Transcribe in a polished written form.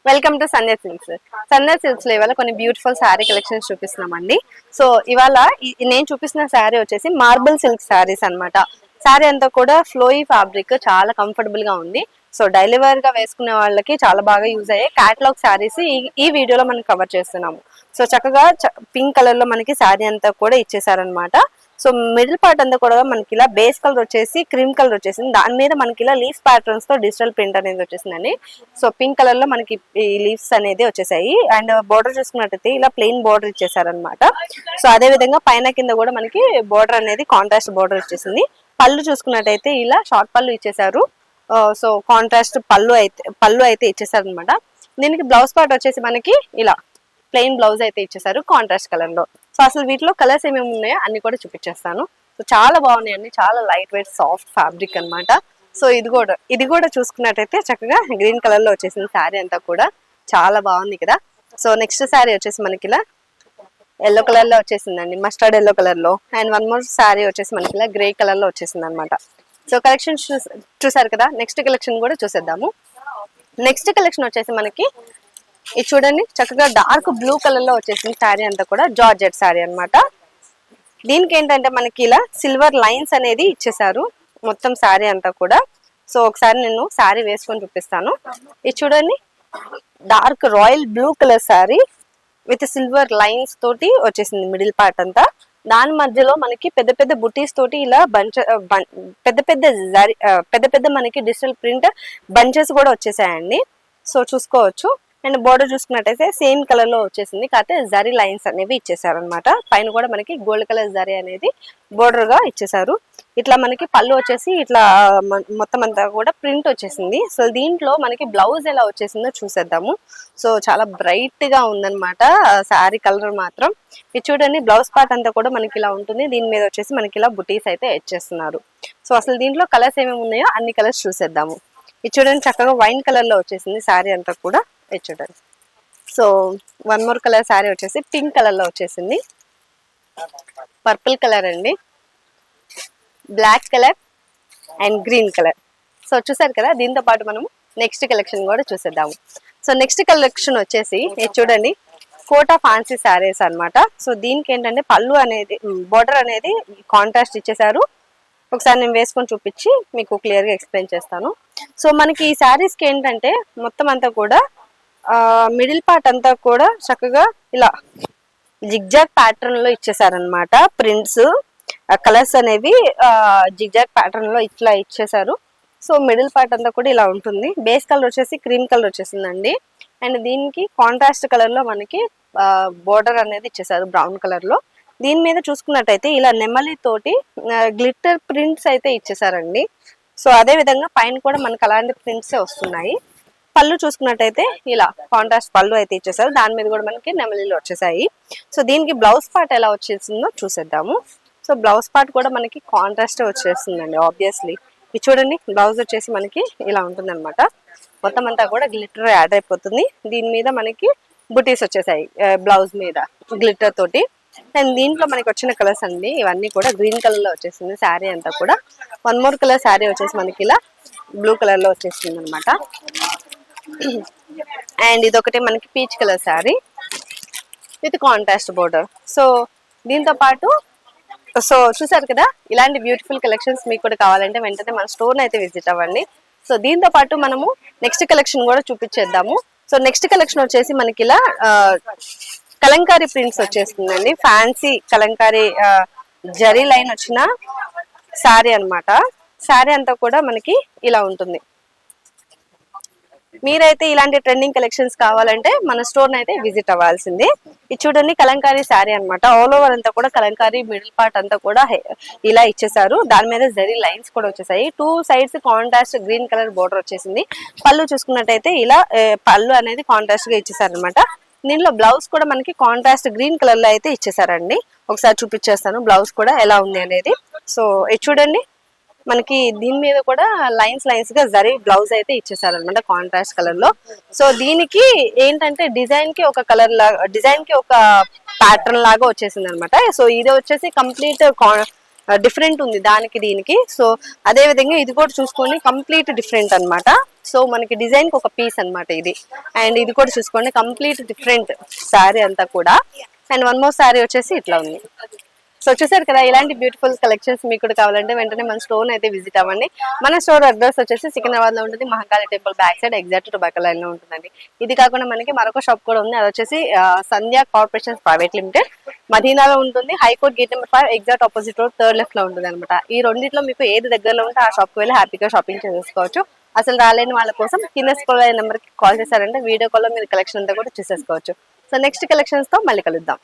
Welcome to Sandhya silks. Sandhya silks లో ఇవాళ కొన్ని బ్యూటిఫుల్ శారీ కలెక్షన్స్ చూపిస్తున్నామండి. సో ఇవాళ నేను చూపిస్తున్న శారీ వచ్చేసి మార్బుల్ సిల్క్ శారీస్ అన్నమాట. శారీ అంతా కూడా ఫ్లోయి ఫ్యాబ్రిక్, చాలా కంఫర్టబుల్ గా ఉంది. సో డైలీ వేర్ గా వేసుకునే వాళ్ళకి చాలా బాగా యూజ్ అయ్యే క్యాటలాగ్ శారీస్ ఈ వీడియోలో మనం కవర్ చేస్తున్నాము. సో చక్కగా పింక్ కలర్ లో మనకి శారీ అంతా కూడా ఇచ్చేసారనమాట. సో మిడిల్ పార్ట్ అంతా కూడా మనకి ఇలా బేస్ కలర్ వచ్చేసి క్రీమ్ కలర్ వచ్చేసింది. దాని మీద మనకి ఇలా లీఫ్ ప్యాటర్న్స్ తో డిజిటల్ ప్రింట్ అనేది వచ్చేసిందండి. సో పింక్ కలర్ లో మనకి ఈ లీవ్స్ అనేది వచ్చేసాయి. అండ్ బోర్డర్ చూసుకున్నట్టయితే ఇలా ప్లెయిన్ బోర్డర్ ఇచ్చేసారనమాట. సో అదే విధంగా పైన కింద కూడా మనకి బోర్డర్ అనేది కాంట్రాస్ట్ బోర్డర్ వచ్చేసింది. పళ్ళు చూసుకున్నట్టయితే ఇలా షార్ట్ పళ్ళు ఇచ్చేసారు. సో కాంట్రాస్ట్ పళ్ళు అయితే ఇచ్చేసారు అనమాట. దీనికి బ్లౌజ్ పార్ట్ వచ్చేసి మనకి ఇలా ప్లెయిన్ బ్లౌజ్ అయితే ఇచ్చేసారు కాంట్రాస్ట్ కలర్ లో. సో అసలు వీటిలో కలర్స్ ఏమేమి ఉన్నాయో అన్ని కూడా చూపించేస్తాను. సో చాలా బాగున్నాయండి, చాలా లైట్ వెయిట్ సాఫ్ట్ ఫ్యాబ్రిక్ అనమాట. సో ఇది కూడా చూసుకున్నట్టయితే చక్కగా గ్రీన్ కలర్ లో వచ్చేసింది. శారీ అంతా కూడా చాలా బాగుంది కదా. సో నెక్స్ట్ శారీ వచ్చేసి మనకి ఇలా ఎల్లో కలర్ లో వచ్చేసిందండి, మస్టర్డ్ ఎల్లో కలర్ లో. అండ్ వన్ మోర్ శారీ వచ్చేసి మనకి ఇలా గ్రే కలర్ లో వచ్చేసింది అనమాట. సో కలెక్షన్ చూసారు కదా. నెక్స్ట్ కలెక్షన్ కూడా చూసేద్దాము. నెక్స్ట్ కలెక్షన్ వచ్చేసి మనకి ఇది చూడండి, చక్కగా డార్క్ బ్లూ కలర్ లో వచ్చేసింది శారీ అంతా కూడా. జార్జెట్ శారీ అనమాట. దీనికి ఏంటంటే మనకి ఇలా సిల్వర్ లైన్స్ అనేది ఇచ్చేసారు మొత్తం శారీ అంతా కూడా. సో ఒకసారి నేను శారీ వేసుకొని చూపిస్తాను. ఇది చూడండి, dark royal blue colour sari with silver lines తోటి వచ్చేసింది మిడిల్ పార్ట్ అంతా. దాని మధ్యలో మనకి పెద్ద పెద్ద బుటీస్ తోటి ఇలా పెద్ద పెద్ద మనకి డిజిటల్ ప్రింట్ బంచెస్ కూడా వచ్చేసాయండి. సో చూసుకోవచ్చు. అండ్ బోర్డర్ చూసుకున్నట్టయితే సేమ్ కలర్ లో వచ్చేసింది, కాకపోతే జరీ లైన్స్ అనేవి ఇచ్చేసారనమాట. పైన కూడా మనకి గోల్డ్ కలర్ జరీ అనేది బోర్డర్ గా ఇచ్చేసారు. ఇట్లా మనకి పళ్ళు వచ్చేసి ఇట్లా మొత్తం అంతా కూడా ప్రింట్ వచ్చేసింది. సో దీంట్లో మనకి బ్లౌజ్ ఎలా వచ్చేసిందో చూసేద్దాము. సో చాలా బ్రైట్ గా ఉందన్నమాట శారీ కలర్ మాత్రం. ఇది చూడండి, బ్లౌజ్ పార్ట్ అంతా కూడా మనకి ఇలా ఉంటుంది. దీని మీద వచ్చేసి మనకి ఇలా బుటీస్ అయితే ఇచ్చేస్తున్నారు. సో అసలు దీంట్లో కలర్స్ ఏమేమి ఉన్నాయో అన్ని కలర్స్ చూసేద్దాము. ఇది చూడండి, చక్కగా వైన్ కలర్ లో వచ్చేసింది శారీ అంతా కూడా. ఇది చూడండి. So one more colour sari వచ్చేసి పింక్ కలర్ లో వచ్చేసింది. పర్పుల్ కలర్ అండి, black colour and green colour. So చూసారు కదా. దీంతో పాటు మనము నెక్స్ట్ కలెక్షన్ కూడా చూసేద్దాము. సో నెక్స్ట్ కలెక్షన్ వచ్చేసి ఇది చూడండి, కోటా ఫ్యాన్సీ శారీస్ అనమాట. సో దీనికి ఏంటంటే పళ్ళు అనేది బోర్డర్ అనేది కాంట్రాస్ట్ ఇచ్చేసారు. ఒకసారి నేను వేసుకొని చూపించి మీకు క్లియర్ గా ఎక్స్ప్లెయిన్ చేస్తాను. సో మనకి ఈ శారీస్ కి ఏంటంటే మొత్తం అంతా కూడా మిడిల్ పార్ట్ అంతా కూడా చక్కగా ఇలా జిగ్జాగ్ ప్యాటర్న్ లో ఇచ్చేసారనమాట. ప్రింట్స్ కలర్స్ అనేవి జిగ్జాగ్ ప్యాటర్న్ లో ఇట్లా ఇచ్చేసారు. సో మిడిల్ పార్ట్ అంతా కూడా ఇలా ఉంటుంది. బేస్ కలర్ వచ్చేసి క్రీమ్ కలర్ వచ్చేసిందండి. అండ్ దీనికి కాంట్రాస్ట్ కలర్ లో మనకి బోర్డర్ అనేది ఇచ్చేసారు బ్రౌన్ కలర్ లో. దీని మీద చూసుకున్నట్టయితే ఇలా నెమలి తోటి గ్లిట్టర్ ప్రింట్స్ అయితే ఇచ్చేసారండి. సో అదే విధంగా పైన కూడా మనకు అలాంటి ప్రింట్సే వస్తున్నాయి. పళ్ళు చూసుకున్నట్టయితే ఇలా కాంట్రాస్ట్ పళ్ళు అయితే ఇచ్చేసారు. దాని మీద కూడా మనకి నెమలీలు వచ్చేసాయి. సో దీనికి బ్లౌజ్ పార్ట్ ఎలా వచ్చేసిందో చూసేద్దాము. సో బ్లౌజ్ పార్ట్ కూడా మనకి కాంట్రాస్ట్ వచ్చేస్తుందండి ఆబ్వియస్లీ. ఇది చూడండి, బ్లౌజ్ వచ్చేసి మనకి ఇలా ఉంటుంది అనమాట. మొత్తం అంతా కూడా గ్లిటర్ యాడ్ అయిపోతుంది. దీని మీద మనకి బుటీస్ వచ్చేసాయి బ్లౌజ్ మీద గ్లిటర్ తోటి. అండ్ దీంట్లో మనకి వచ్చిన కలర్స్ అండి ఇవన్నీ కూడా గ్రీన్ కలర్ లో వచ్చేసింది శారీ అంతా కూడా. వన్ మోర్ కలర్ శారీ వచ్చేసి మనకి ఇలా బ్లూ కలర్ లో వచ్చేసింది అనమాట. అండ్ ఇదొకటి మనకి peach colour sari with contrast border. So దీంతో పాటు సో చూసారు కదా, ఇలాంటి బ్యూటిఫుల్ కలెక్షన్స్ మీకు కూడా కావాలంటే వెంటనే మన స్టోర్ అయితే విజిట్ అవ్వండి. సో దీంతో పాటు మనము నెక్స్ట్ కలెక్షన్ కూడా చూపించేద్దాము. సో నెక్స్ట్ కలెక్షన్ వచ్చేసి మనకి ఇలా కలంకారీ ప్రింట్స్ వచ్చేస్తుందండి. ఫ్యాన్సీ కలంకారీ జరీ లైన్ వచ్చిన శారీ అనమాట. శారీ అంతా కూడా మనకి ఇలా ఉంటుంది. మీరైతే ఇలాంటి ట్రెండింగ్ కలెక్షన్స్ కావాలంటే మన స్టోర్ అయితే విజిట్ అవ్వాల్సింది. ఇది చూడండి, కలంకారీ శారీ అనమాట. ఆల్ ఓవర్ అంతా కూడా కలంకారీ మిడిల్ పార్ట్ అంతా కూడా ఇలా ఇచ్చేసారు. దాని మీద జరీ లైన్స్ కూడా వచ్చేసాయి. Two sides contrast green colour border వచ్చేసింది. పళ్ళు చూసుకున్నట్టయితే ఇలా పళ్ళు అనేది కాంట్రాస్ట్ గా ఇచ్చేసారు అనమాట. దీనిలో బ్లౌజ్ కూడా మనకి కాంట్రాస్ట్ గ్రీన్ కలర్ లో అయితే ఇచ్చేసారండి. ఒకసారి చూపించేస్తాను బ్లౌజ్ కూడా ఎలా ఉంది అనేది. సో ఇది చూడండి, మనకి దీని మీద కూడా లైన్స్ గా జరీ బ్లౌజ్ అయితే ఇచ్చేసారనమాట కాంట్రాస్ట్ కలర్ లో. సో దీనికి ఏంటంటే డిజైన్ కి ఒక కలర్ లాగా, డిజైన్ కి ఒక ప్యాటర్న్ లాగా వచ్చేసింది అనమాట. సో ఇది వచ్చేసి కంప్లీట్ డిఫరెంట్ ఉంది దానికి దీనికి. సో అదే విధంగా ఇది కూడా చూసుకోండి కంప్లీట్ డిఫరెంట్ అన్నమాట. సో మనకి డిజైన్ కి ఒక పీస్ అన్నమాట ఇది. అండ్ ఇది కూడా చూసుకోండి కంప్లీట్ డిఫరెంట్ శారీ అంతా కూడా. అండ్ వన్ మోర్ శారీ వచ్చేసి ఇట్లా ఉంది. సో చూసారు కదా, ఇలాంటి బ్యూటిఫుల్ కలెక్షన్స్ మీకు కూడా కావాలంటే వెంటనే మన స్టోర్ అయితే విజిట్ అవ్వండి. మన స్టోర్ అడ్రస్ వచ్చేసి సికింద్రాబాద్ లో ఉంటుంది, Mahakali temple back side exact tobacco line లో ఉంటుందండి. ఇది కాకుండా మనకి మరొక షాప్ కూడా ఉంది, అది వచ్చేసి సంధ్య కార్పొరేషన్ ప్రైవేట్ లిమిటెడ్, మదీనాలో ఉంటుంది. High court gate number 5 exact opposite road third left లో ఉంటుంది అనమాట. ఈ రెండిట్లో మీకు ఏది దగ్గరలో ఉంటే ఆ షాప్ కి వెళ్ళి హ్యాపీగా షాపింగ్ చేసుకోవచ్చు. అసలు రాలేని వాళ్ళ కోసం కింద స్క్రోల్ అయిన నెంబర్ కి కాల్ చేశారంటే వీడియో కాల్ లో మీరు కలెక్షన్ అంతా కూడా చూసేసుకోవచ్చు. సో నెక్స్ట్ కలెక్షన్స్ తో మళ్ళీ కలుద్దాం.